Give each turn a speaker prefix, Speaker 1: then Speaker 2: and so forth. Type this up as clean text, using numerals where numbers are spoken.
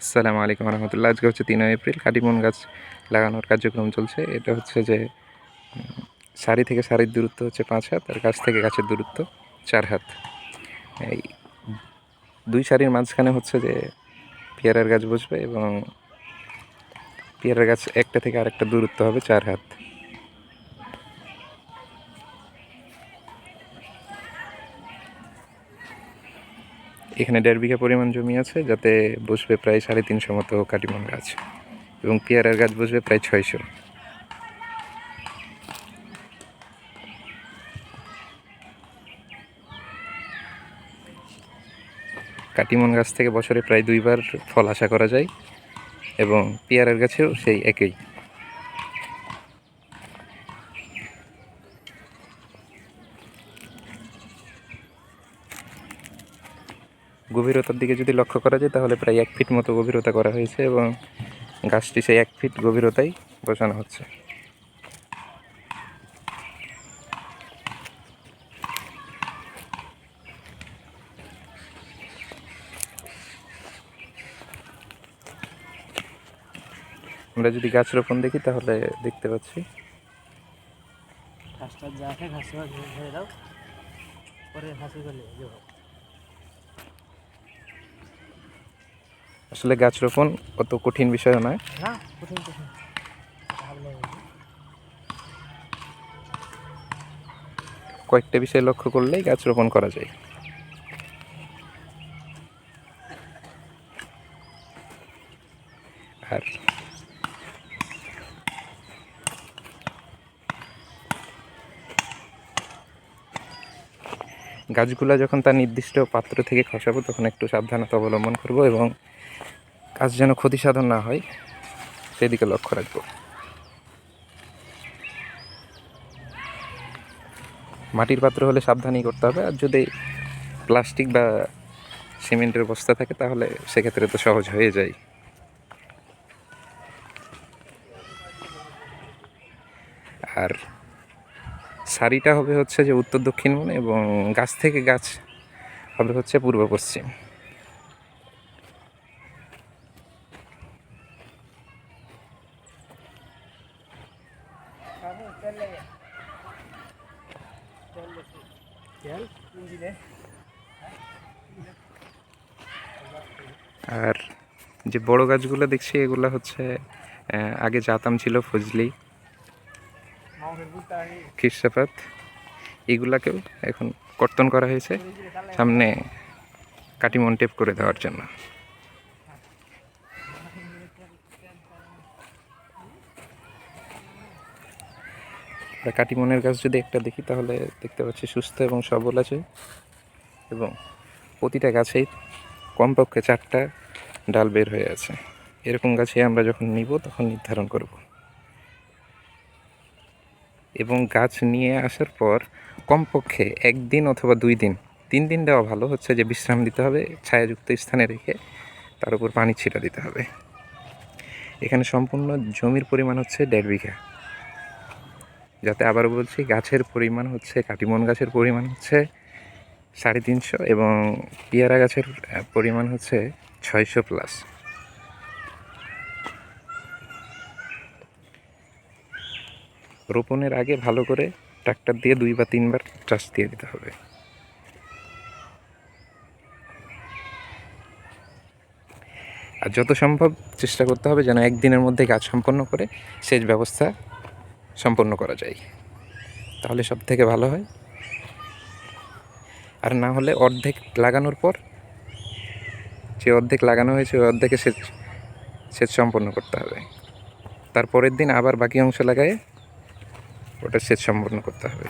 Speaker 1: আসসালামু আলাইকুম রহমতুল্লাহ। আজকে হচ্ছে 3 এপ্রিল। কাটিমন গাছ লাগানোর কার্যক্রম চলছে। এটা হচ্ছে যে সারি থেকে সারির দূরত্ব হচ্ছে 5 হাত, আর গাছ থেকে গাছের দূরত্ব 4 হাত। এই 2 সারির মাঝখানে হচ্ছে যে পেয়ারার গাছ বসবে এবং পেয়ারার গাছ একটা থেকে আরেকটা দূরত্ব হবে 4 হাত। এখানে 1.5 বিঘা পরিমাণ জমি আছে, যাতে বসবে প্রায় 350 মতো কাটিমন গাছ, এবং পেয়ারার গাছ বসবে প্রায় 600। কাটিমন গাছ থেকে বছরে প্রায় 2 বার ফল আশা করা যায়, এবং পেয়ারার গাছেও সেই একই। গভীরতার দিকে যদি লক্ষ্য করা যায় তাহলে প্রায় 1 ফিট মতো গভীরতা করা হয়েছে, এবং গাছটি সেই 1 ফিট গভীরতায় বসানো হচ্ছে। আমরা যদি গাছ রোপণ দেখি তাহলে দেখতে পাচ্ছি আসলে গাছ রোপণ অত কঠিন বিষয় নয়। কয়েকটা বিষয় লক্ষ্য করলেই গাছ রোপণ করা যায়। আর গাছগুলা যখন তার নির্দিষ্ট পাত্র থেকে খসাবো তখন একটু সাবধানতা অবলম্বন করব, এবং গাছ যেন ক্ষতি সাধন না হয় সেদিকে লক্ষ্য রাখবো। মাটির পাত্র হলে সাবধানই করতে হবে, আর যদি প্লাস্টিক বা সিমেন্টের বস্তা থাকে তাহলে সেক্ষেত্রে তো সহজ হয়ে যায়। আর সারিটা হবে হচ্ছে যে উত্তর দক্ষিণ কোণে, এবং গাছ থেকে গাছ হবে হচ্ছে পূর্ব পশ্চিম। আর যে বড় গাছগুলো দেখছি এগুলো হচ্ছে আগে জাতাম ছিল, ফজলি, খিরসাপাত, এগুলাকেও এখন কর্তন করা হয়েছে সামনে কাটিমন টেপ করে দেওয়ার জন্য। কাটিমনের গাছ যদি একটা দেখি তাহলে দেখতে পাচ্ছি সুস্থ এবং সবল আছে, এবং প্রতিটা গাছেই কমপক্ষে 4টা ডাল বের হয়ে আছে। এরকম গাছে আমরা যখন নিব তখন নির্ধারণ করব, এবং গাছ নিয়ে আসার পর কমপক্ষে 1 দিন অথবা 2 দিন, 3 দিন দেওয়া ভালো হচ্ছে যে বিশ্রাম দিতে হবে, ছায়াযুক্ত স্থানে রেখে তার উপর পানি ছিটা দিতে হবে। এখানে সম্পূর্ণ জমির পরিমাণ হচ্ছে 1.5 বিঘা, যাতে আবার বলছি গাছের পরিমাণ হচ্ছে, কাটিমন গাছের পরিমাণ হচ্ছে 350, এবং পেয়ারা গাছের পরিমাণ হচ্ছে 600+। রোপণের আগে ভালো করে ট্রাক্টর দিয়ে 2 বা 3 বার চাষ দিয়ে দিতে হবে। আর যত সম্ভব চেষ্টা করতে হবে যেন 1 দিনের মধ্যে কাজ সম্পন্ন করে সেচ ব্যবস্থা সম্পন্ন করা যায়, তাহলে সব থেকে ভালো হয়। আর না হলে অর্ধেক লাগানোর পর, যে অর্ধেক লাগানো হয়েছে ওই অর্ধেকে সেচ সম্পন্ন করতে হবে, তারপরের দিন আবার বাকি অংশ লাগায়ে ওটা সেচ সম্পন্ন করতে হবে।